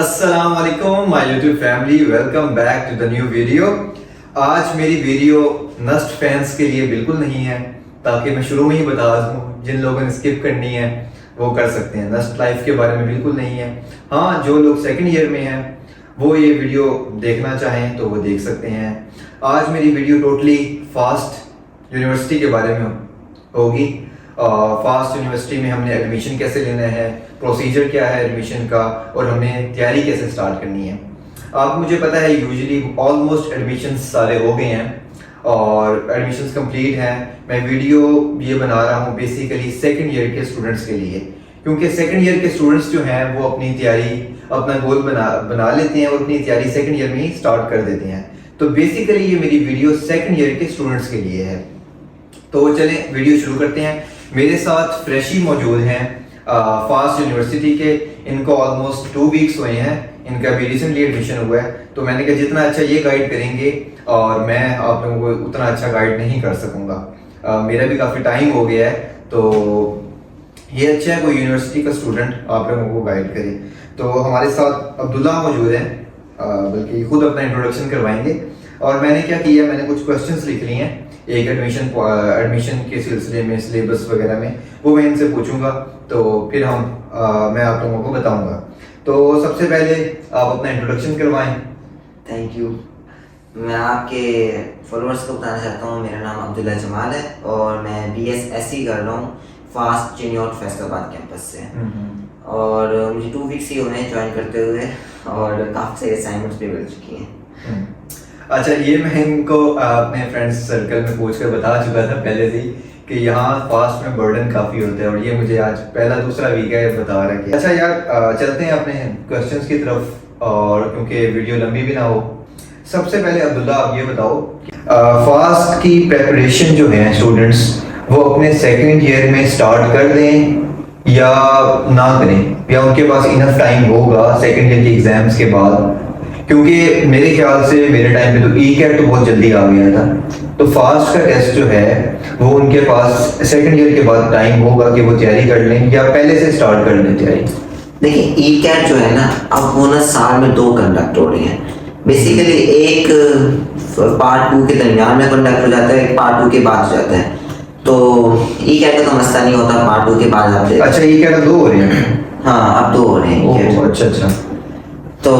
अस्सलाम वालेकुम my YouTube family, welcome back to the new video. आज मेरी वीडियो नस्ट फैंस के लिए बिल्कुल नहीं है, ताकि मैं शुरू में ही बता दूं, जिन लोगों ने स्किप करनी है वो कर सकते हैं। नस्ट लाइफ के बारे में बिल्कुल नहीं है। हाँ, जो लोग सेकंड ईयर में हैं वो ये वीडियो देखना चाहें तो वो देख सकते हैं। आज मेरी वीडियो टोटली फास्ट यूनिवर्सिटी के बारे में होगी। फास्ट यूनिवर्सिटी में हमने एडमिशन कैसे लेना है, प्रोसीजर क्या है एडमिशन का, और हमें तैयारी कैसे स्टार्ट करनी है। अब मुझे पता है यूजुअली ऑलमोस्ट एडमिशन सारे हो गए हैं और एडमिशन्स कंप्लीट हैं। मैं वीडियो ये बना रहा हूँ बेसिकली सेकंड ईयर के स्टूडेंट्स के लिए, क्योंकि सेकंड ईयर के स्टूडेंट्स जो हैं वो अपनी तैयारी, अपना गोल बना लेते हैं और अपनी तैयारी सेकंड ईयर में ही स्टार्ट कर देते हैं। तो बेसिकली ये मेरी वीडियो सेकंड ईयर के स्टूडेंट्स के लिए है। तो चलें वीडियो शुरू करते हैं। मेरे साथ फ्रेशी मौजूद हैं फास्ट यूनिवर्सिटी के। इनको ऑलमोस्ट 2 वीक्स हुए हैं, इनका भी रिसेंटली एडमिशन हुआ है। तो मैंने कहा जितना अच्छा ये गाइड करेंगे और मैं आप लोगों को उतना अच्छा गाइड नहीं कर सकूंगा। मेरा भी काफ़ी टाइम हो गया है, तो ये अच्छा है कोई यूनिवर्सिटी का स्टूडेंट आप लोगों को गाइड करे। तो हमारे साथ अब्दुल्ला मौजूद हैं, बल्कि खुद अपना इंट्रोडक्शन करवाएंगे। और मैंने क्या किया, मैंने कुछ क्वेश्चंस लिख लिए हैं एक एडमिशन के सिलसिले में, सिलेबस वगैरह में, वो मैं इनसे पूछूंगा। तो फिर मैं आप लोगों को बताऊंगा। तो सबसे पहले आप अपना इंट्रोडक्शन करवाएं। Thank you. मैं आपके फॉलोअर्स को बताना चाहता हूँ, मेरा नाम अब्दुल्ला जमाल है और मैं BSSC कर रहा हूँ फास्ट चिन्योट फैसलाबाद कैंपस से। और मुझे 2 वीक्स ही हुए हैं ज्वाइन करते हुए और काफ़ी सारी असाइनमेंट्स भी मिल चुकी हैं। अच्छा, ये मैं इनको अपने फ्रेंड्स सर्कल में पूछ कर बता चुका था पहले से ही कि यहाँ फास्ट में बर्डन काफ़ी होता है, और ये मुझे आज पहला दूसरा वीक है बता रहा है। अच्छा यार, चलते हैं अपने क्वेश्चंस की तरफ, और क्योंकि वीडियो लंबी भी ना हो। सबसे पहले अब्दुल्ला आप ये बताओ, फास्ट की प्रेपरेशन जो है स्टूडेंट्स वो अपने सेकेंड ईयर में स्टार्ट कर दें या ना करें, या उनके पास इनफ टाइम होगा सेकेंड ईयर के एग्जाम्स के बाद? क्योंकि मेरे ख्याल से मेरे टाइम पे तो ई-कैट तो बहुत जल्दी आ गया था, तो फास्ट का टेस्ट जो है वो उनके पास सेकंड ईयर के बाद टाइम होगा कि वो तैयारी कर लें या पहले से स्टार्ट कर लें तैयारी? देखिए, ई-कैट जो है ना, अब वो ना साल में 2 कंडक्ट हो रही हैं। बेसिकली एक पार्ट 2 के दरमियान में कंडक्ट हो जाता है, एक पार्ट 2 के बाद हो जाता है। तो ई-कैट का तो मसला नहीं होता, पार्ट 2 के बाद आप दे। अच्छा, ई-कैट 2 हो रहे हैं? हाँ, अब 2 हो रहे हैं। अच्छा। तो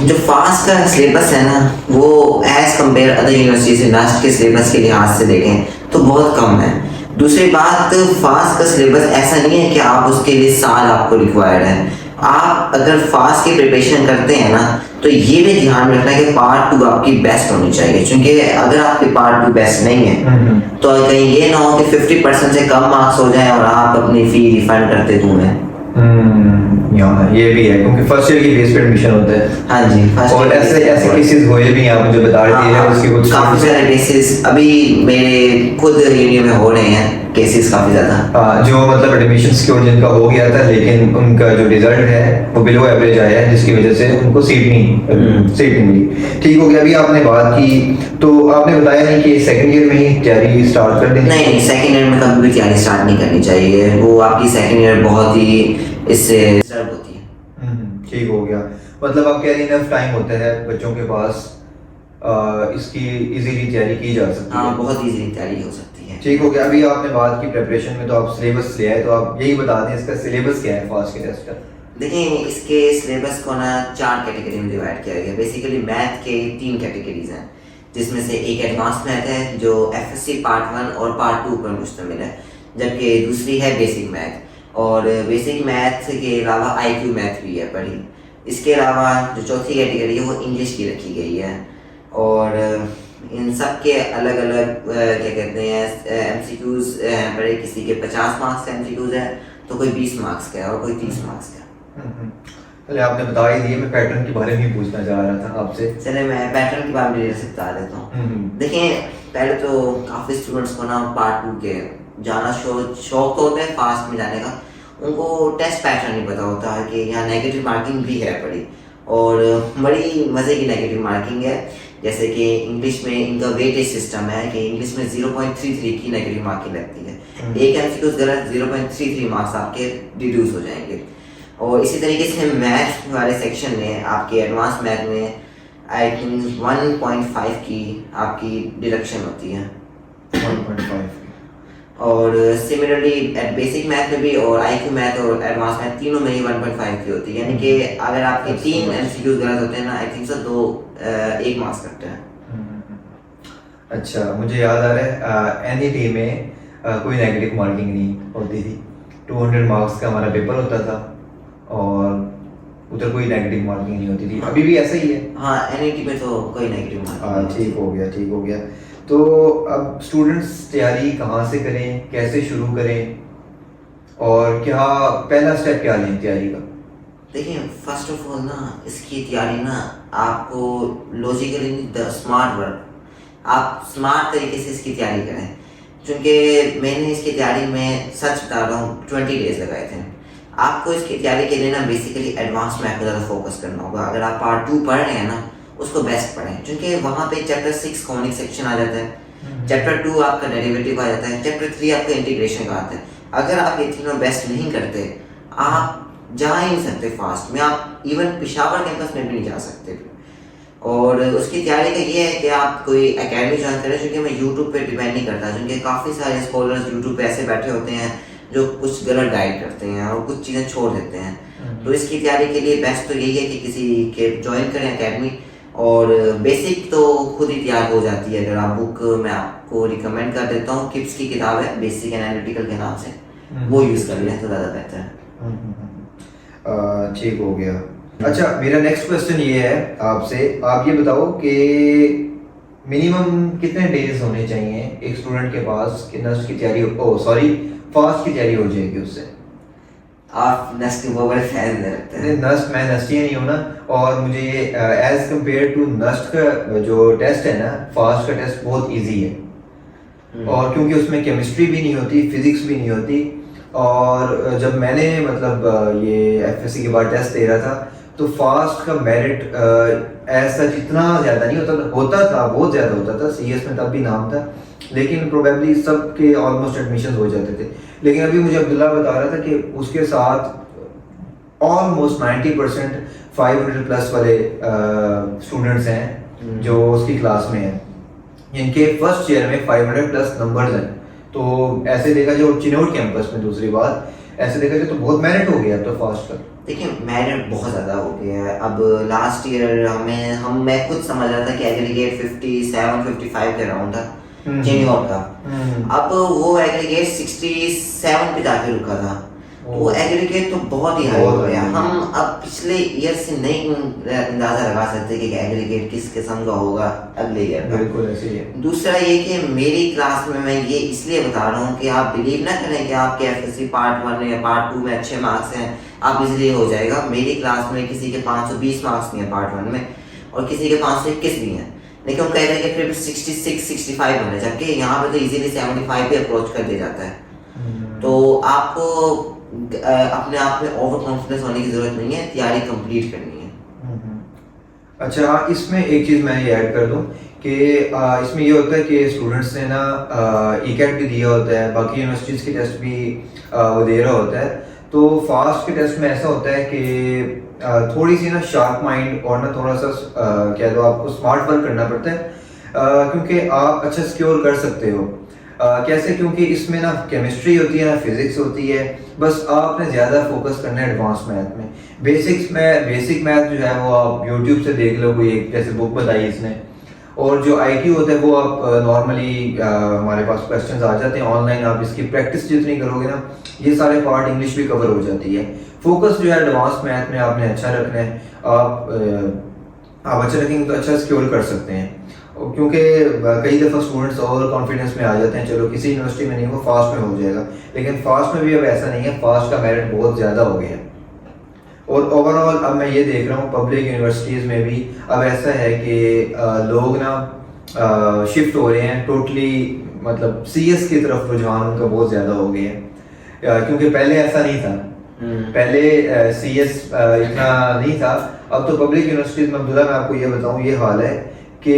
जो फास्ट का सिलेबस है ना, वो एज कम्पेयर अदर यूनिवर्सिटी से नास्ट के सिलेबस के लिहाज से देखें तो बहुत कम है। दूसरी बात, फास्ट का सिलेबस ऐसा नहीं है कि आप उसके लिए साल आपको रिक्वायर्ड है। आप अगर फास्ट की प्रिपरेशन करते हैं ना, तो ये भी ध्यान में रखना है कि पार्ट 2 आपकी बेस्ट होनी चाहिए, क्योंकि अगर आपकी पार्ट 2 बेस्ट नहीं है तो कहीं ये ना हो कि 50% से कम मार्क्स हो जाए और आप अपनी फी रिफंड करते घूमें। ये भी है, क्योंकि फर्स्ट ईयर की बेस पे एडमिशन होता है। हाँ जी, और ऐसे केसेस हुए भी हैं, आप मुझे बता रहे थे उसके कुछ काफी सारे केसेस अभी मेरे खुद यूनियन में हो रहे हैं, केसेस काफी ज्यादा। जो मतलब एडमिशन सिक्योर जिनका हो गया था, लेकिन उनका जो रिजल्ट है वो बिलो एवरेज आया है, जिसकी वजह से उनको सीट नहीं मिली। ठीक हो गया। अभी आपने बात की तो आपने बताया नहीं कि सेकंड ईयर में ही तैयारी स्टार्ट कर देंगे? नहीं, सेकंड ईयर में कभी भी तैयारी स्टार्ट नहीं करनी चाहिए। वो आपकी सेकंड ईयर बहुत ही इससे डिस्टर्ब होती है। ठीक हो गया। मतलब आप कह रहे हैं इनफ टाइम होता है बच्चों के पास, इसकी इजीली तैयारी की जा सकती है। हाँ, बहुत इजीली तैयारी हो सकती है। ठीक हो गया। अभी आपने बात की प्रिपरेशन में, तो आप सिलेबस ले आए, तो आप यही बता दें इसका सिलेबस क्या है फास्ट के टेस्ट का? देखिए, इसके सिलेबस को ना 4 कैटेगरी में डिवाइड किया गया। बेसिकली मैथ के 3 कैटेगरीज हैं, जिसमें से एक एडवांस मैथ है जो FSC पार्ट 1 और पार्ट 2 पर मुश्तमिल है, जबकि दूसरी है बेसिक मैथ। और बेसिक मैथ के अलावा IQ मैथ भी है पढ़ी। इसके अलावा जो चौथी कैटेगरी है वो इंग्लिश की रखी गई है। और इन सब के अलग अलग क्या कहते हैं MCQs पढ़े। किसी के 50 मार्क्स का MCQs है, तो कोई 20 मार्क्स का है और कोई 30 मार्क्स का। चले, आपने बता ही दिए। मैं पैटर्न के बारे में ही पूछना चाह रहा था आपसे। चले, मैं पैटर्न के बारे में डिटेल से बता देता हूँ। देखिए, पहले तो काफ़ी स्टूडेंट्स को ना पार्ट 2 के जाना शौक तो होता है फास्ट में जाने का, उनको टेस्ट पैटर्न नहीं पता होता है कि यहाँ नेगेटिव मार्किंग भी है बड़ी, और बड़ी मज़े की नेगेटिव मार्किंग है। जैसे कि इंग्लिश में इनका वेटेज सिस्टम है कि इंग्लिश में 0.33 की नेगेटिव मार्किंग लगती है। एक MCQ गलत 0.33 मार्क्स आपके डिड्यूस हो जाएंगे। और इसी तरीके से मैथ वाले सेक्शन में आपके एडवांस मैथ में आई थिंक 1.5 की आपकी डिडक्शन होती है 1.5 और सिमिलरली एट बेसिक मैथ में भी और आईक्यू मैथ और एडवांस मैथ तीनों में ही 1.5 की होती है, यानी कि अगर आपके 3 एमसीक्यूज गलत होते हैं ना आई थिंक सो 1 मार्क्स कटते हैं। अच्छा, मुझे याद आ रहा है एनईटी में कोई नेगेटिव मार्किंग नहीं होती थी, 200 मार्क्स का हमारा पेपर होता था और उधर कोई नेगेटिव मार्किंग नहीं होती थी। अभी भी ऐसा ही है? हाँ, एनईटी में तो कोई नेगेटिव मार्किंग ठीक हो गया, ठीक हो गया। तो अब स्टूडेंट्स तैयारी कहाँ से करें, कैसे शुरू करें और क्या पहला स्टेप क्या लें तैयारी का? देखिए, फर्स्ट ऑफ ऑल ना इसकी तैयारी ना आपको लॉजिकली द स्मार्ट वर्क, आप स्मार्ट तरीके से इसकी तैयारी करें, क्योंकि मैंने इसकी तैयारी में सच बता रहा हूँ 20 डेज लगाए थे। आपको इसकी तैयारी के लिए ना बेसिकली एडवांस मैथ पर ज़्यादा फोकस करना होगा। अगर आप पार्ट 2 पढ़ रहे हैं ना उसको बेस्ट पढ़ें, क्योंकि वहाँ पे चैप्टर 6 कॉनिक सेक्शन आ जाता है, चैप्टर 2 आपका डेरिवेटिव आ जाता है, चैप्टर 3 आपका इंटीग्रेशन का आता है। अगर आप ये तीनों बेस्ट नहीं करते आप जा ही नहीं सकते फास्ट में, आप इवन पेशावर कैंपस में भी नहीं जा सकते। और उसकी तैयारी का ये है कि आप कोई एकेडमी ज्वाइन करें, क्योंकि मैं यूट्यूब पे डिपेंड नहीं करता, क्योंकि काफ़ी सारे स्कॉलर्स यूट्यूब पे ऐसे बैठे होते हैं जो कुछ गलत गाइड करते हैं और कुछ चीज़ें छोड़ देते हैं। तो इसकी तैयारी के लिए बेस्ट तो यही है कि किसी के ज्वाइन करें एकेडमी, और बेसिक तो खुद ही तैयार हो जाती है। अगर आप बुक मैं आपको रिकमेंड कर देता हूँ, किप्स की किताब है बेसिक एनालिटिकल के नाम से, वो यूज़ कर लें तो ज़्यादा बेहतर है। ठीक हो गया। अच्छा, मेरा नेक्स्ट क्वेश्चन ये है आपसे, आप ये बताओ कि मिनिमम कितने डेज होने चाहिए एक स्टूडेंट के पास कि नस्ट की तैयारी फास्ट की तैयारी हो जाएगी उससे? आप नस्ट के बहुत बड़े फैन लगते हैं। नस्ट, मैं नस्ट ही नहीं हूँ ना, और मुझे एज कम्पेयर टू नस्ट का जो टेस्ट है ना, फास्ट का टेस्ट बहुत इजी है। और क्योंकि उसमें केमिस्ट्री भी नहीं होती, फिजिक्स भी नहीं होती, और जब मैंने मतलब ये एफएससी के बाद टेस्ट दे रहा था तो फास्ट का मेरिट ऐसा जितना ज़्यादा नहीं होता था, बहुत ज़्यादा होता था। सीएस में तब भी नाम था, लेकिन प्रोबेबली सबके ऑलमोस्ट एडमिशन हो जाते थे। लेकिन अभी मुझे अब्दुल्ला बता रहा था कि उसके साथ ऑलमोस्ट 90% 500 प्लस वाले स्टूडेंट्स हैं जो उसकी क्लास में हैं, इनके फर्स्ट ईयर में 500 प्लस नंबर्स हैं। तो ऐसे देखा जाए चिनौट कैंपस में, दूसरी बात ऐसे देखा जाए तो बहुत मेरिट हो गया तो फास्ट का। देखिए, मेरिट बहुत ज़्यादा हो गया है। अब लास्ट ईयर मैं खुद समझ रहा था कि एग्रीगेट 57-55 के अराउंड था चिनौट का। अब वो एग्रीगेट 67 पे जाके रुका था, तो वो एग्रीगेट तो बहुत ही हाई हो गया। हम अब पिछले ईयर से नहीं अंदाजा लगा सकते कि एग्रीगेट किस किस्म का होगा अगले ईयर का। बिल्कुल ऐसे ही है। दूसरा ये कि मेरी क्लास में मैं ये इसलिए बता रहा हूँ कि आप बिलीव ना करें कि आपके एफएससी पार्ट 1 या पार्ट 2 में अच्छे मार्क्स हैं आप इजीली हो जाएगा। मेरी क्लास में किसी के 520 मार्क्स नहीं है पार्ट 1 में, और किसी के 521 भी हैं, लेकिन हम कह रहे हैं कि फिर 66-65 होने, जबकि यहाँ पे तो इजीली 75 पे अप्रोच कर दिया जाता है। तो आपको अपने आप में ओवर कॉन्फिडेंस होने की जरूरत नहीं है, तैयारी कंप्लीट करनी है। अच्छा, इसमें एक चीज़ मैं ये ऐड कर दूं कि इसमें ये होता है कि स्टूडेंट्स ने ना ईकेट भी दिया होता है, बाकी यूनिवर्सिटीज़ के टेस्ट भी वो दे रहा होता है। तो फास्ट के टेस्ट में ऐसा होता है कि थोड़ी सी ना शार्प माइंड और ना थोड़ा सा कह दो आपको स्मार्ट वर्क करना पड़ता है, क्योंकि आप अच्छा सिक्योर कर सकते हो। कैसे? क्योंकि इसमें ना केमिस्ट्री होती है ना फिजिक्स होती है, बस आपने ज़्यादा फोकस करना है एडवांस मैथ में। बेसिक मैथ जो है वो आप यूट्यूब से देख लो, कोई एक जैसे बुक बताई इसने, और जो आईक्यू होता है वो आप नॉर्मली हमारे पास क्वेश्चंस आ जाते हैं ऑनलाइन, आप इसकी प्रैक्टिस जितनी करोगे ना ये सारे पार्ट इंग्लिश भी कवर हो जाती है। फोकस जो है एडवांस मैथ में आपने अच्छा रखना है, आप अच्छा रखेंगे तो अच्छा सिक्योर कर सकते हैं। क्योंकि कई दफ़ा स्टूडेंट्स ओवर कॉन्फिडेंस में आ जाते हैं, चलो किसी यूनिवर्सिटी में नहीं हो फास्ट में हो जाएगा, लेकिन फास्ट में भी अब ऐसा नहीं है, फास्ट का मेरिट बहुत ज़्यादा हो गया है। और ओवरऑल अब मैं ये देख रहा हूँ पब्लिक यूनिवर्सिटीज़ में भी अब ऐसा है कि लोग ना शिफ्ट हो रहे हैं टोटली, मतलब सीएस की तरफ रुझान उनका बहुत ज़्यादा हो गया है, क्योंकि पहले ऐसा नहीं था। पहले सीएस इतना नहीं था, अब तो पब्लिक यूनिवर्सिटीज़ में अब्दुल्ला मैं आपको ये बताऊँ ये हाल है कि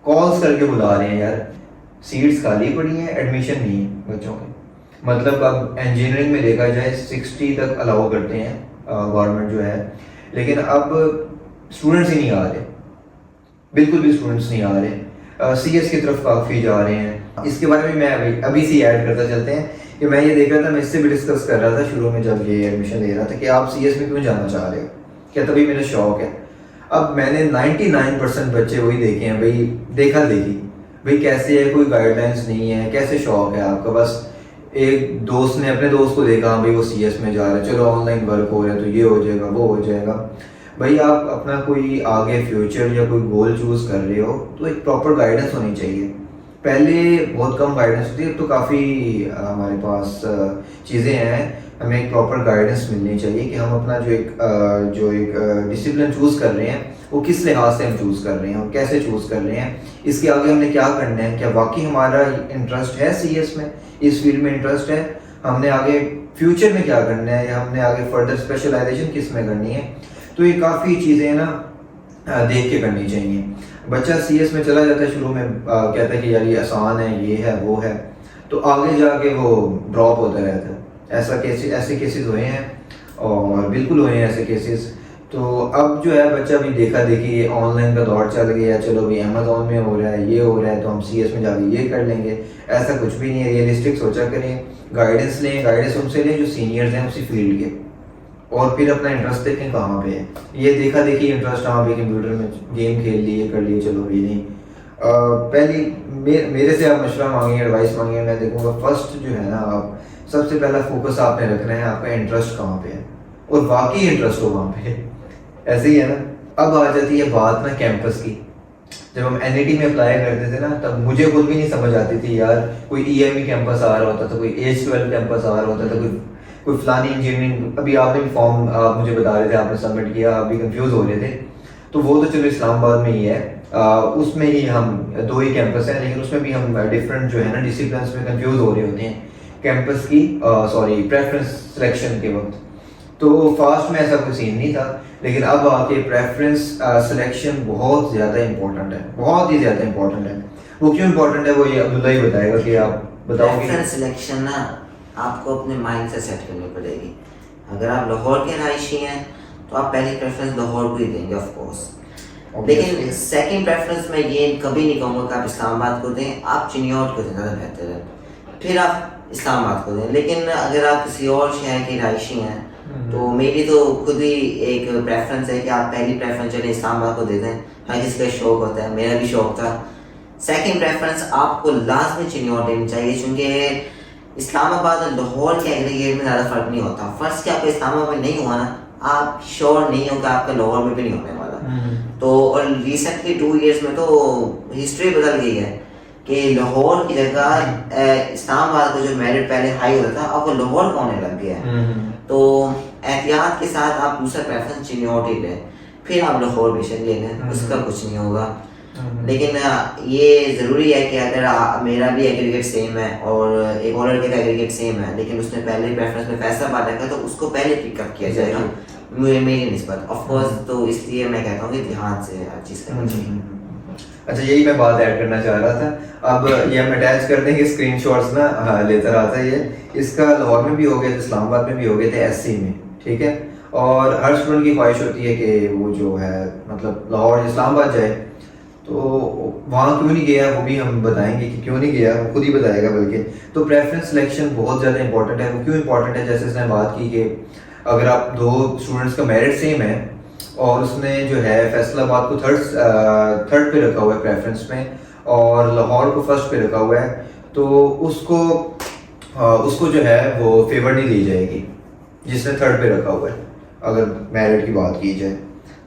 कॉल्स करके बुला रहे हैं, यार सीट्स खाली पड़ी हैं, एडमिशन नहीं है बच्चों के। मतलब अब इंजीनियरिंग में देखा जाए 60 तक अलाउ करते हैं गवर्नमेंट जो है, लेकिन अब स्टूडेंट्स ही नहीं आ रहे, बिल्कुल भी स्टूडेंट्स नहीं आ रहे। सीएस की तरफ काफ़ी जा रहे हैं। इसके बारे में मैं अभी से ऐड करता चलते हैं कि मैं ये देख रहा था, मैं इससे भी डिस्कस कर रहा था शुरू में जब ये एडमिशन ले रहा था कि आप सीएस में क्यों जाना चाह रहे हो, क्या तभी मेरा शौक है। अब मैंने 99% बच्चे वही देखे हैं भाई, देखा देखी भाई कैसे है, कोई गाइडलाइंस नहीं है, कैसे शौक है आपका, बस एक दोस्त ने अपने दोस्त को देखा भाई वो सीएस में जा रहा है, चलो ऑनलाइन वर्क हो रहा है तो ये हो जाएगा वो हो जाएगा। भाई आप अपना कोई आगे फ्यूचर या कोई गोल चूज कर रहे हो तो एक प्रॉपर गाइडेंस होनी चाहिए। पहले बहुत कम गाइडेंस होती है, अब तो काफ़ी हमारे पास चीज़ें हैं, हमें एक प्रॉपर गाइडेंस मिलनी चाहिए कि हम अपना जो एक डिसिप्लिन चूज़ कर रहे हैं वो किस लिहाज से हम चूज़ कर रहे हैं और कैसे चूज़ कर रहे हैं, इसके आगे हमने क्या करना है, क्या वाकई हमारा इंटरेस्ट है सीएस में, इस फील्ड में इंटरेस्ट है, हमने आगे फ्यूचर में क्या करना है या हमने आगे फर्दर स्पेशलाइजेशन किस में करनी है। तो ये काफ़ी चीज़ें ना देख के करनी चाहिए। बच्चा सीएस में चला जाता है, शुरू में कहता है कि यार ये आसान है, ये है वो है, तो आगे जाके वो ड्रॉप होता रहता है। ऐसे केसेस हुए हैं और बिल्कुल हुए हैं ऐसे केसेस। तो अब जो है बच्चा भी देखा देखी ऑनलाइन का दौर चल गया, चलो भाई अमेजोन में हो रहा है, ये हो रहा है तो हम सीएस में जाके ये कर लेंगे। ऐसा कुछ भी नहीं है, रियलिस्टिक सोचा करें, गाइडेंस लें, गाइडेंस उनसे लें जो सीनियर्स हैं उसी फील्ड के, और फिर अपना इंटरेस्ट देखें कहाँ पे है। ये देखा देखी इंटरेस्ट हाँ भाई कंप्यूटर में गेम खेल लिए कर लिए, चलो भी नहीं। पहली मेरे से आप मशवरा मांगिए, एडवाइस मांगिए, मैं देखूँगा फर्स्ट जो है ना, आप सबसे पहला फोकस आपने रखना है आपका इंटरेस्ट कहाँ पे है और वाकई इंटरेस्ट हो वहाँ पे, ऐसे ही है ना। अब आ जाती है बात ना कैंपस की। जब हम एनआईटी में अप्लाई करते थे ना, तब मुझे खुद भी नहीं समझ आती थी यार, कोई ईएमई कैंपस आ रहा होता था, कोई H12 कैंपस आ रहा होता था, कोई फलानी इंजीनियरिंग, अभी आपने भी फॉर्म आप मुझे बता रहे थे, आपने सबमिट किया, अभी कंफ्यूज हो रहे थे। तो वो तो चलो इस्लामाबाद में ही है, उसमें ही हम 2 ही कैंपस हैं, लेकिन उसमें भी हम डिफरेंट जो है ना डिसिप्लिन में कंफ्यूज हो रहे होते हैं कैंपस की प्रेफरेंस सिलेक्शन के वक्त। तो फास्ट में ऐसा कोई सीन नहीं था, लेकिन अब आके प्रेफरेंस सिलेक्शन बहुत ज़्यादा इंपॉर्टेंट है, बहुत ही ज़्यादा इंपॉर्टेंट है। वो क्यों इंपॉर्टेंट है वो ये अब्दुल्ला ही बताएगा, कि आप बताओगे। प्रेफरेंस सिलेक्शन ना आपको अपने माइंड से सेट करनी पड़ेगी। अगर आप लाहौर के रहायशी हैं तो आप पहली प्रेफरेंस लाहौर को ही देंगे ऑफ कोर्स, लेकिन सेकंड प्रेफरेंस मैं ये कभी नहीं कहूँगा कि आप इस्लामाबाद को दें, आप चिनियाट को दें, ज़्यादा बेहतर है, फिर आप इस्लामाबाद को दें। लेकिन अगर आप किसी और शहर के रहायशी हैं तो मेरी तो खुद ही एक प्रेफरेंस है कि आप पहली प्रेफरेंस चले इस्लामाबाद को दे दें। हर किसी का शौक होता है, मेरा भी शौक था। सेकंड प्रेफरेंस आपको लाजमी चिनियाट देनी चाहिए, क्योंकि इस्लामाबाद और लाहौर के एग्रीगेट में ज़्यादा फर्क नहीं होता। फर्स्ट कि आपका इस्लामाबाद में नहीं हुआ ना, आप श्योर नहीं हो कि आपका लाहौर में भी नहीं होने वाला। तो और रिसेंटली 2 इयर्स में तो हिस्ट्री बदल गई है कि लाहौर की जगह इस्लामाबाद का जो मेरिट पहले हाई होता था, अब वो लाहौर का होने लग गया है। तो एहतियात के साथ आप दूसरा प्रेफरेंस चिनियाट ही लें, फिर आप लाहौर बेशक ले लें, उसका कुछ नहीं होगा। लेकिन ये ज़रूरी है कि अगर मेरा भी एग्रीगेट सेम है और एक और लड़के का एग्रीगेट सेम है, लेकिन उसने पहले प्रेफरेंस में फैसलाबाद रखा, तो उसको पहले पिकअप किया जाएगा मेरी निस्बत ऑफ कोर्स। तो इसलिए मैं कहता हूँ कि ध्यान से हर चीज़ करनी चाहिए। अच्छा, यही मैं बात ऐड करना चाह रहा था। अब ये हम अटैच कर देंगे स्क्रीनशॉट्स ना, लेता रहा था ये, इसका लाहौर में भी हो गया था, इस्लामाबाद में भी हो गए थे, एससी में, ठीक है। और हर स्टूडेंट की ख्वाहिश होती है कि वो जो है मतलब लाहौर इस्लामाबाद जाए, तो वहाँ क्यों नहीं गया वो भी हम बताएंगे कि क्यों नहीं गया, वो खुद ही बताएगा बल्कि। तो प्रेफरेंस सिलेक्शन बहुत ज़्यादा इंपॉर्टेंट है। वो क्यों इंपॉर्टेंट है, जैसे इसने बात की कि अगर आप 2 स्टूडेंट्स का मेरिट सेम है और उसने जो है फैसलाबाद को थर्ड पे रखा हुआ है प्रेफरेंस में और लाहौर को फर्स्ट पे रखा हुआ है, तो उसको जो है वो फेवर नहीं दी जाएगी जिसने थर्ड पे रखा हुआ है, अगर मेरिट की बात की जाए।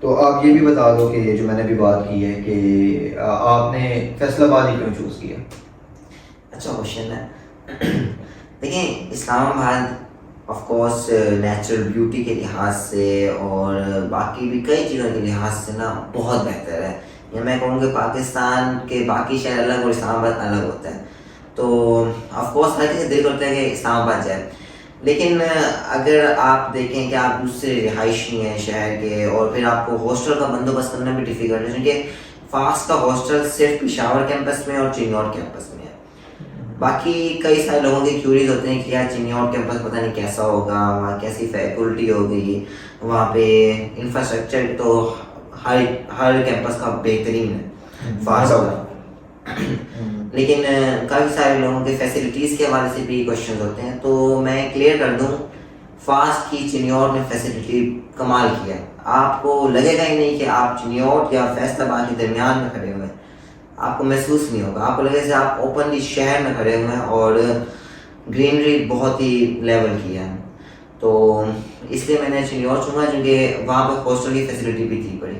तो आप ये भी बता दो कि ये जो मैंने भी बात की है कि आपने फैसलाबाद ही क्यों चूज़ किया। अच्छा क्वेश्चन है। देखिए, Islamabad of course natural beauty के लिहाज से और बाकी भी कई चीज़ों के लिहाज से ना बहुत बेहतर है। या मैं कहूँगा पाकिस्तान के बाकी शहर अलग और इस्लामाबाद अलग होता है। तो ऑफ कोर्स हर किसी दिल करता है कि इस्लामाबाद जाए, लेकिन अगर आप देखें कि आप दूसरे रिहायशी हैं शहर के और फिर आपको हॉस्टल का बंदोबस्त करना भी डिफिकल्ट है, क्योंकि फास्ट का हॉस्टल सिर्फ पेशावर कैंपस में और चिनियाट कैंपस में है। बाकी कई सारे लोगों के क्यूरीज होते हैं कि यार चिनियाट कैंपस पता नहीं कैसा होगा, वहाँ कैसी फैकल्टी होगी, वहाँ पे इंफ्रास्ट्रक्चर तो हर हर कैंपस का बेहतरीन है, फास्ट होगा। लेकिन काफ़ी सारे लोगों के फैसिलिटीज़ के हवाले से भी क्वेश्चन होते हैं, तो मैं क्लियर कर दूँ, फास्ट की चिनियाट ने फैसिलिटी कमाल किया। आपको लगेगा ही नहीं कि आप चिनियाट या फैसलाबाद के दरमियान में खड़े हुए हैं, आपको महसूस नहीं होगा, आपको लगेगा जैसे आप ओपनली शहर में खड़े हुए हैं और ग्रीनरी बहुत ही लेवल की है। तो इसलिए मैंने चिनियाट चुना क्योंकि वहाँ पर हॉस्टल की फैसिलिटी भी थी बड़ी।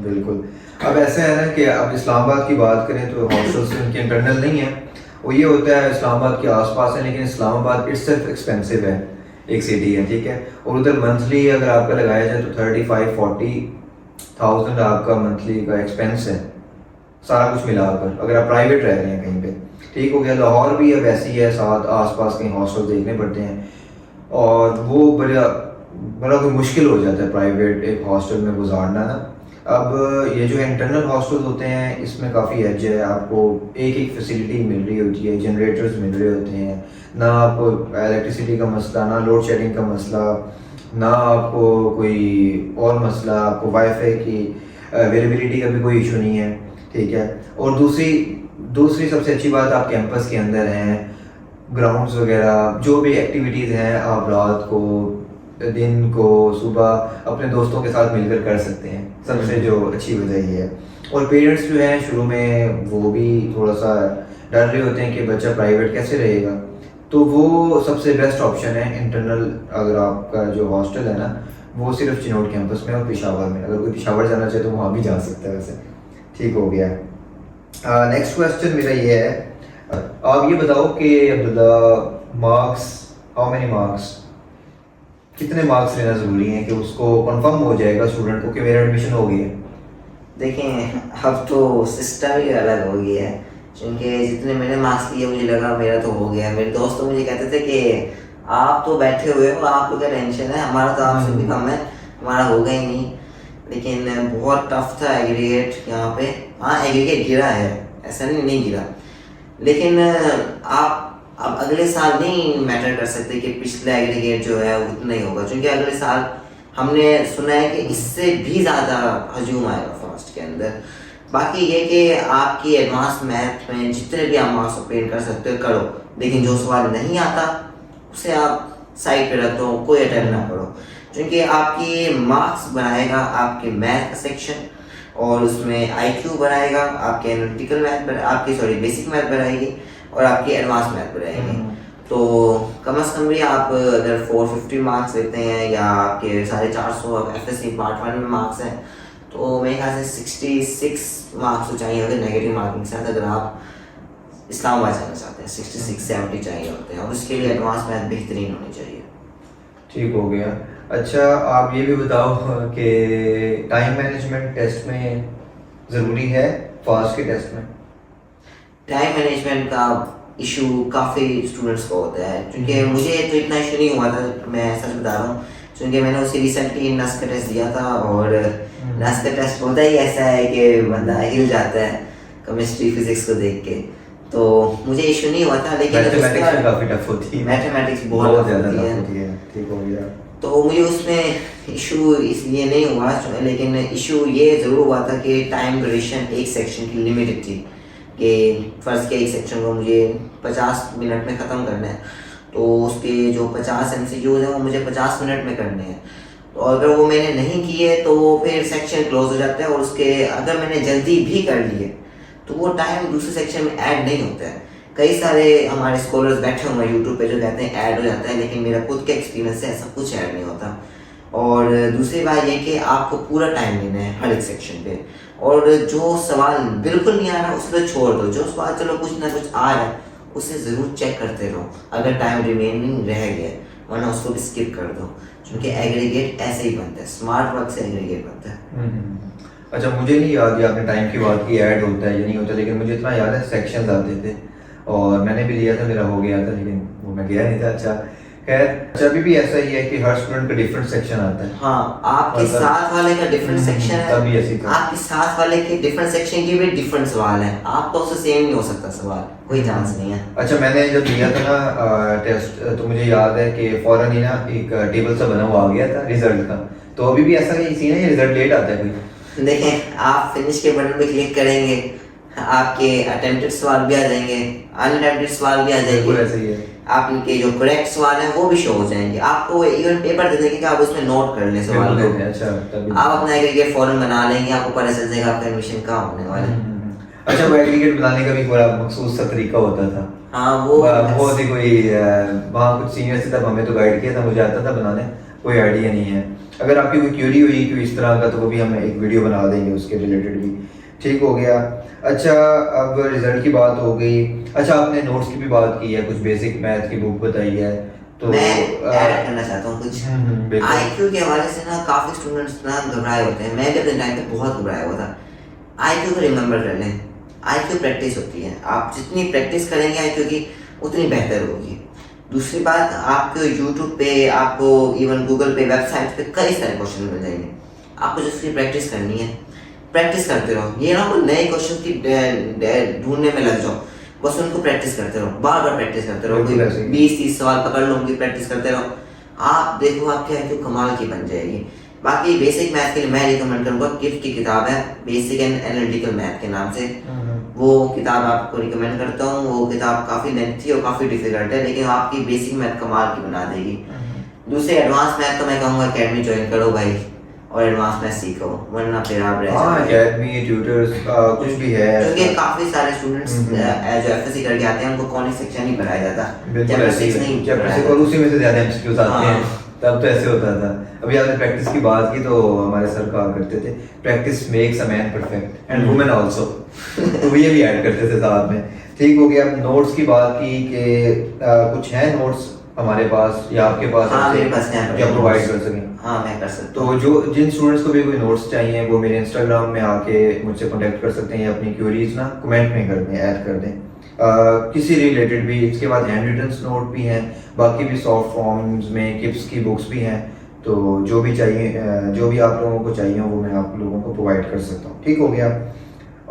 बिल्कुल। अब ऐसे है ना कि अब इस्लामाबाद की बात करें तो हॉस्टल्स उनके इंटरनल नहीं है, वो ये होता है इस्लामाबाद के आसपास है, लेकिन इस्लामाबाद इट्सेल्फ एक्सपेंसिव है, एक सिटी है, ठीक है। और उधर मंथली अगर आपका लगाया जाए तो 35-40,000 आपका मंथली का एक्सपेंस है, सारा कुछ मिलाकर, अगर आप प्राइवेट रह रहे हैं कहीं पे। ठीक हो गया। लाहौर भी अब ऐसी है, साथ आसपास कहीं हॉस्टल देखने पड़ते हैं, और वो बड़ा बड़ा कोई मुश्किल हो जाता है प्राइवेट एक हॉस्टल में गुजारना ना। अब ये जो इंटरनल हॉस्टल होते हैं इसमें काफ़ी एज है, आपको एक एक फैसिलिटी मिल रही होती है, जनरेटर्स मिल रहे होते हैं, ना आपको इलेक्ट्रिसिटी का मसला, ना लोड शेडिंग का मसला, ना आपको कोई और मसला, आपको वाईफाई की अवेलेबिलिटी का भी कोई इशू नहीं है, ठीक है। और दूसरी सबसे अच्छी बात, आप कैंपस के अंदर हैं, ग्राउंड्स वगैरह जो भी एक्टिविटीज़ हैं आप रात को, दिन को, सुबह अपने दोस्तों के साथ मिलकर कर सकते हैं, सबसे जो अच्छी वजह ये है। और पेरेंट्स जो हैं शुरू में वो भी थोड़ा सा डर रहे होते हैं कि बच्चा प्राइवेट कैसे रहेगा, तो वो सबसे बेस्ट ऑप्शन है इंटरनल। अगर आपका जो हॉस्टल है ना वो सिर्फ चिनोट कैंपस में और पेशावर में, अगर कोई पेशावर जाना चाहे तो वहाँ भी जा सकता है वैसे। ठीक हो गया। नेक्स्ट क्वेश्चन मेरा ये है, आप ये बताओ कि Abdullah, marks, how many marks, कितने मार्क्स लेना ज़रूरी है कि उसको कंफर्म हो जाएगा स्टूडेंट को कि मेरा एडमिशन हो गया है? देखें अब तो सिस्टम ही अलग हो गया है, क्योंकि जितने मैंने मार्क्स लिए मुझे लगा मेरा तो हो गया। मेरे दोस्त तो मुझे कहते थे कि आप तो बैठे हुए हो, आपको क्या टेंशन है, हमारा तो आपसे भी कम है, हमारा होगा ही नहीं। लेकिन बहुत टफ था एग्रीगेट यहाँ पे। हाँ एग्रीगेट गिरा है, ऐसा नहीं गिरा, लेकिन आप अब अगले साल नहीं मैटर कर सकते कि पिछला एग्रीगेट जो है उतना ही होगा, क्योंकि अगले साल हमने सुना है कि इससे भी ज़्यादा हजूम आएगा फर्स्ट के अंदर। बाकी ये कि आपकी एडवांस मैथ में जितने भी आप मार्क्स ऑब्टेन कर सकते हो करो, लेकिन जो सवाल नहीं आता उसे आप साइड पे रख दो, कोई अटेम्प्ट ना करो, क्योंकि आपकी मार्क्स बनाएगा आपके मैथ का सेक्शन, और उसमें IQ बनाएगा, आपके एनालिटिकल मैथ, आपकी बेसिक मैथ बनाएगी और आपकी एडवांस मैथ बनाएगी। तो कम से कम भी आप अगर 450 मार्क्स लेते हैं या आपके 450 FSC पार्ट 1 में मार्क्स हैं, तो मेरे ख्याल से 66 मार्क्स तो चाहिए होते हैं नेगेटिव मार्किंग के साथ, अगर आप इस्लामाबाद जाना चाहते हैं 66-70 चाहिए होते हैं, और उसके लिए एडवांस मैथ बेहतरीन होनी चाहिए। ठीक हो गया। अच्छा आप ये भी बताओ कि टाइम मैनेजमेंट टेस्ट में ज़रूरी है, फास्ट के टेस्ट में? टाइम मैनेजमेंट का इशू काफ़ी स्टूडेंट्स को होता है, क्योंकि मुझे तो इतना इशू नहीं हुआ था, मैं सच बता रहा हूँ, क्योंकि मैंने उसे रिसेंटली नस का टेस्ट दिया था, और नस का टेस्ट होता ही ऐसा है कि बंदा हिल जाता है केमिस्ट्री फिजिक्स को देख के, तो मुझे इशू नहीं हुआ था। लेकिन मैथमेटिक्स काफ़ी टफ होती है, मैथमेटिक्स बहुत ज़्यादा टफ होती है। ठीक हो गया। तो मुझे उसमें इशू इसलिए नहीं हुआ, लेकिन इशू ये ज़रूर हुआ था कि टाइम ड्यूरेशन एक सेक्शन की लिमिटेड थी, कि फ़र्ज़ के एक सेक्शन को मुझे 50 मिनट में ख़त्म करना है, तो उसके जो 50 MCQs हैं वो मुझे 50 मिनट में करने हैं। तो अगर वो मैंने नहीं किए तो फिर सेक्शन क्लोज हो जाता है, और उसके अगर मैंने जल्दी भी कर लिए तो वो टाइम दूसरे सेक्शन में ऐड नहीं होता है। कई सारे हमारे स्कॉलर्स बैठे हुए हैं यूट्यूब पे जो कहते हैं ऐड हो जाता है, लेकिन मेरा खुद का एक्सपीरियंस से ऐसा कुछ ऐड नहीं होता। और दूसरी बात ये कि आपको पूरा टाइम लेना है हर एक सेक्शन पे, और जो सवाल बिल्कुल नहीं आ रहा उसे तो छोड़ दो, जो सवाल चलो कुछ ना कुछ आ रहा है उसे ज़रूर चेक करते रहो अगर टाइम रिमेनिंग रह गया, वरना उसको भी स्किप कर दो, क्योंकि एग्रीगेट ऐसे ही बनता है, स्मार्ट वर्क से एग्रीगेट बनता है। अच्छा मुझे नहीं याद है आपने टाइम की बात की ऐड होता है या नहीं होता, लेकिन मुझे इतना याद है सेक्शंस आते थे और मैंने भी लिया था, मेरा हो गया था, लेकिन वो मैं गया नहीं था। अच्छा खैर अच्छा, अभी भी ऐसा ही है कि हर स्टूडेंट का डिफरेंट सेक्शन आता है। हाँ, आपके मतलब- साथ वाले का डिफरेंट सेक्शन है, तभी ऐसी था। आपके साथ वाले के डिफरेंट सेक्शन के भी डिफरेंट सवाल है, आपका उससे सेम नहीं हो सकता सवाल, कोई चांस नहीं है। अच्छा, मैंने जब दिया था ना टेस्ट, तो मुझे याद है कि फौरन ही ना एक टेबल सा बना हुआ आ गया था रिजल्ट का। तो अभी भी ऐसा ही सीन है, रिजल्ट लेट आता है कोई? देखें, आप फिनिश के बटन पे क्लिक करेंगे, आपके अटेम्प्टेड सवाल भी आ जाएंगे, अनअटेम्प्टेड सवाल भी आ बिल्कुल जाएंगे, ऐसा ही है। आपके जो करेक्ट सवाल है वो भी शो हो जाएंगे। आपको इवन पेपर दे देंगे कि आप उसमें नोट कर लें सवाल बिल्कुल को, है, अच्छा तभी। आप अपना एग्रीगेट फॉर्म बना लेंगे, आपको पता चल जाएगा आपका एडमिशन कहाँ होने वाला है। अच्छा, वो एग्रीगेट बनाने का भी बड़ा मखसूस सा तरीका होता था। हाँ, वो बहुत ही कोई वहाँ कुछ सीनियर से तब हमें तो गाइड किया था, मुझे आता था बनाने, कोई आइडिया नहीं है। अगर आपकी कोई क्यूरी हुई कि इस तरह का, तो वो भी हम एक वीडियो बना देंगे उसके रिलेटेड भी। ठीक हो गया। अच्छा, अब रिजल्ट की बात हो गई। अच्छा, आपने नोट्स की भी बात की है, कुछ बेसिक मैथ की बुक बताई है, तो मैं ऐड करना चाहता हूँ कुछ। बिल्कुल। आईक्यू के हवाले से ना काफी स्टूडेंट्स ना घबराए होते हैं, मैं भी अपने टाइम पे बहुत घबराया हुआ था। आईक्यू को रिमेंबर कर लें, आईक्यू प्रैक्टिस होती है, आप जितनी प्रैक्टिस करेंगे आईक्यू की उतनी बेहतर होगी। दूसरी बात, आपको यूट्यूब पे, आपको इवन गूगल पे, वेबसाइट पे कई सारे क्वेश्चन मिल जाएंगे, आपको जिसकी प्रैक्टिस करनी है प्रैक्टिस करते रहो। ये ना कोई नए क्वेश्चन की ढूंढने में लग जाओ, बस उनको प्रैक्टिस करते रहो, बार बार प्रैक्टिस करते रहो। बिल्कुल ऐसे ही। 20-30 सवाल पकड़ लो, उनकी प्रैक्टिस करते रहो, आप देखो आपकी आईक्यू कमाल की बन जाएगी। बाकी बेसिक मैथ के लिए मैं रिकमेंड करूंगा, किट की किताब है बेसिक एंड एनालिटिकल मैथ के नाम से, वो किताब आपको रिकमेंड करता हूँ। वो किताब काफ़ी लेंथी और काफ़ी डिफिकल्ट है, लेकिन आपकी बेसिक मैथ कमाल की बना देगी। दूसरे एडवांस मैथ तो मैं कहूँगा अकेडमी ज्वाइन करो भाई, और एडवांस मैथ सीखो, वरना फिर आप रह हाँ, जाओगे। अकेडमी, ट्यूटर्स कुछ भी है, क्योंकि काफ़ी सारे स्टूडेंट्स जो एफएससी करके आते हैं उनको कॉनिक सेक्शन ही पढ़ाया जाता, बिल्कुल चैप्टर ऐसे ही 6 है। नहीं चैप्टर पढ़ाया 6 और जाता। उसी में से ज्यादा एमसीक्यूज आते हैं। हाँ। तब तो ऐसे होता था। अभी आपने प्रैक्टिस की बात की, तो हमारे सर कहा करते थे, practice makes a man perfect and women also. तो ये भी ऐड करते थे साथ में। ठीक हो गया। नोट्स की बात की कि कुछ है नोट्स हमारे पास या आपके पास? हाँ, मेरे पास है, क्या प्रोवाइड कर सकें? हाँ, मैं कर सकता तो हूँ। जो जिन स्टूडेंट्स को भी कोई नोट्स चाहिए, वो मेरे इंस्टाग्राम में आके मुझसे कांटेक्ट कर सकते हैं, या अपनी क्वेरीज ना कमेंट में कर दें, ऐड कर दें, किसी रिलेटेड भी। इसके बाद हैंड रिटन नोट भी हैं, बाकी भी सॉफ्ट फॉर्म्स में किप्स की बुक्स भी हैं। तो जो भी चाहिए, जो भी आप लोगों को चाहिए वो मैं आप लोगों को प्रोवाइड कर सकता हूँ। ठीक हो गया।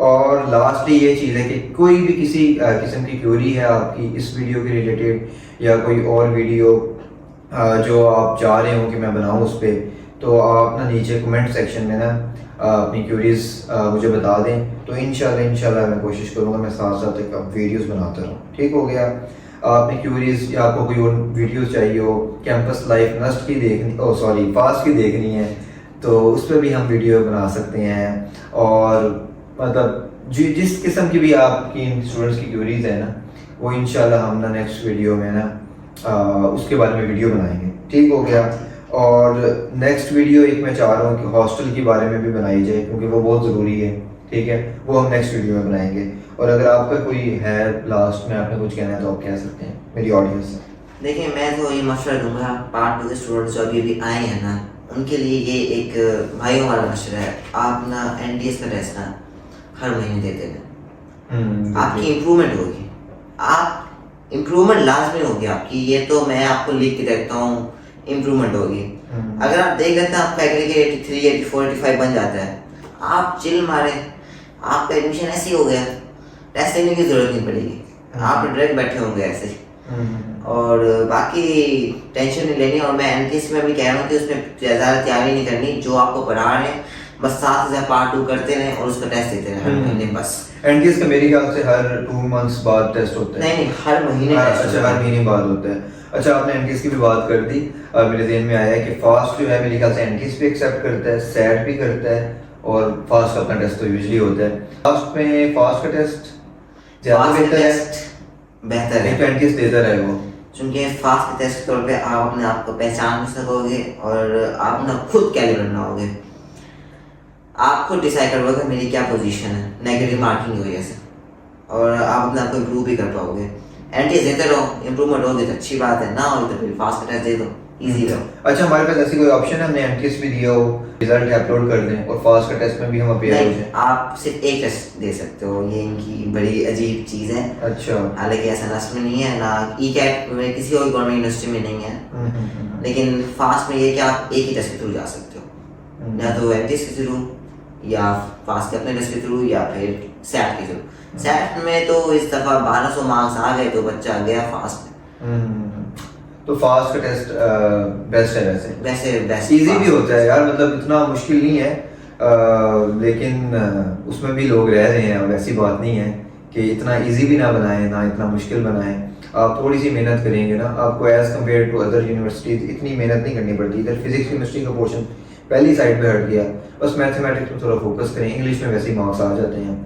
और लास्टली ये चीज़ है कि कोई भी किसी किस्म की क्वेरी है आपकी इस वीडियो के रिलेटेड, या कोई और वीडियो जो आप चाह रहे हो कि मैं बनाऊं उस पर, तो आप ना नीचे कमेंट सेक्शन में ना अपनी क्वेरीज मुझे बता दें। तो इंशाल्लाह मैं कोशिश करूँगा मैं साथ साथ एक वीडियोस बनाता रहूँ। ठीक हो गया। अपनी क्वेरीज या आपको कोई और वीडियोस चाहिए हो, कैंपस लाइफ नस्ट की देखनी, फास्ट की देखनी है, तो उस पर भी हम वीडियो बना सकते हैं। और मतलब जिस किस्म की भी आपकी स्टूडेंट्स की क्वेरीज है ना, वो इंशाल्लाह हम ना नेक्स्ट वीडियो में ना उसके बारे में वीडियो बनाएंगे। ठीक हो गया। और नेक्स्ट वीडियो एक मैं चाह रहा हूँ कि हॉस्टल के बारे में भी बनाई जाए, क्योंकि वो बहुत ज़रूरी है। ठीक है, वो हम नेक्स्ट वीडियो में बनाएंगे। और अगर आपका कोई है लास्ट में आपने कुछ कहना है तो आप कह सकते हैं मेरी ऑडियंस से। देखिए, मैं तो ये मशवरा दूंगा पार्ट 2 के स्टूडेंट्स जो अभी आए हैं ना, उनके लिए ये एक भाइयों वाला मशवरा है। आप ना एनडीएस का टेस्ट ना हर महीने देते हैं, आपकी इम्प्रूवमेंट होगी, आप इम्प्रूवमेंट लाजमी होगी आपकी, ये तो मैं आपको लिख के देता हूँ, इम्प्रूवमेंट होगी। अगर आप देख लेते हैं आपका एग्रीगेट 83, 84, 85 बन जाता है, आप चिल मारे, आपका एडमिशन ऐसे ही हो गया, टेस्ट देने की जरूरत नहीं पड़ेगी, आप डायरेक्ट बैठे होंगे ऐसे। और बाकी टेंशन नहीं लेनी। और मैं एनटीएस में भी कह रहा हूँ कि उसमें ज़्यादा तैयारी नहीं करनी, जो आपको पढ़ा रहे हैं बस 7,000 पार्ट 2 करते रहें और उसका टेस्ट देते रहें हर महीने बस। एनटीएस का मेरे ख्याल से हर 2 मंथ्स बाद टेस्ट होता है। नहीं, हर महीने टेस्ट अच्छा, हर महीने बाद होता है। अच्छा, आपने एनटीएस की भी बात कर दी। मेरे ज़हन में आया कि फास्ट जो है मेरे ख्याल से एनटीएस भी एक्सेप्ट करता है, सैट भी करता है, और फास्ट का अपना टेस्ट तो यूजुअली होता है। फास्ट में फास्ट का टेस्ट ज़्यादा बेहतर है, तो एनटीएस देता रहे वो, क्योंकि फास्ट के टेस्ट के तौर पे आप अपने आप को पहचान सकोगे और आप अपना खुद कैलिबर बनाओगे, आप खुद डिसाइड करोगे मेरी क्या पोजीशन है नेगेटिव मार्किंग की वजह से, और आप अपने आप को इम्प्रूव भी कर पाओगे। एनटीएस देते रहो, इम्प्रूवमेंट होगी तो अच्छी बात है, ना हो तो फिर फास्ट का टेस्ट दे दो, इजी वे। अच्छा, हमारे पास ऐसी कोई ऑप्शन है हमने एमटीएस भी दिया हो, रिजल्ट अपलोड कर दें और फास्ट का टेस्ट में भी हम अपेयर हो नहीं, जाएं? आप सिर्फ एक टेस्ट दे सकते हो, ये इनकी बड़ी अजीब चीज़ है। अच्छा। हालांकि ऐसा नस्ट में नहीं है, ना ई कैट में किसी और गवर्नमेंट यूनिवर्सिटी में नहीं है, लेकिन फास्ट में ये कि आप एक ही टेस्ट के थ्रू जा सकते हो, या तो एमटीएस के थ्रू या फास्ट के अपने टेस्ट के थ्रू या फिर सैट के थ्रू। सैट में तो इस दफ़ा 1200 मार्क्स आ गए तो बच्चा गया फास्ट में। तो फास्ट का टेस्ट बेस्ट है वैसे। वैसे बेस्ट इजी भी होता है यार, मतलब इतना मुश्किल नहीं है, लेकिन उसमें भी लोग रह रहे हैं, अब ऐसी बात नहीं है कि इतना इजी भी ना बनाएं ना इतना मुश्किल बनाएं। आप थोड़ी सी मेहनत करेंगे ना, आपको as compare to other universities इतनी मेहनत नहीं करनी पड़ती। इधर फिजिक्स केमिस्ट्री का पोर्शन पहली साइड पे हट गया, बस मैथमेटिक्स में थोड़ा फोकस करें, इंग्लिश में वैसे ही मार्क्स आ जाते हैं,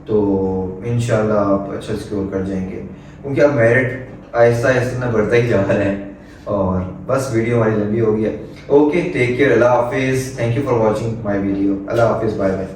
तो इंशाल्लाह आप अच्छा स्कोर कर जाएंगे, क्योंकि अब मेरिट आहिस्ता आहिस्ता ना बढ़ता ही जा रहा है। और बस वीडियो हमारी लंबी हो गई है। ओके, टेक केयर, अल्लाह हाफिज़, thank you for watching my video, Allah हाफिज़, बाय बाय।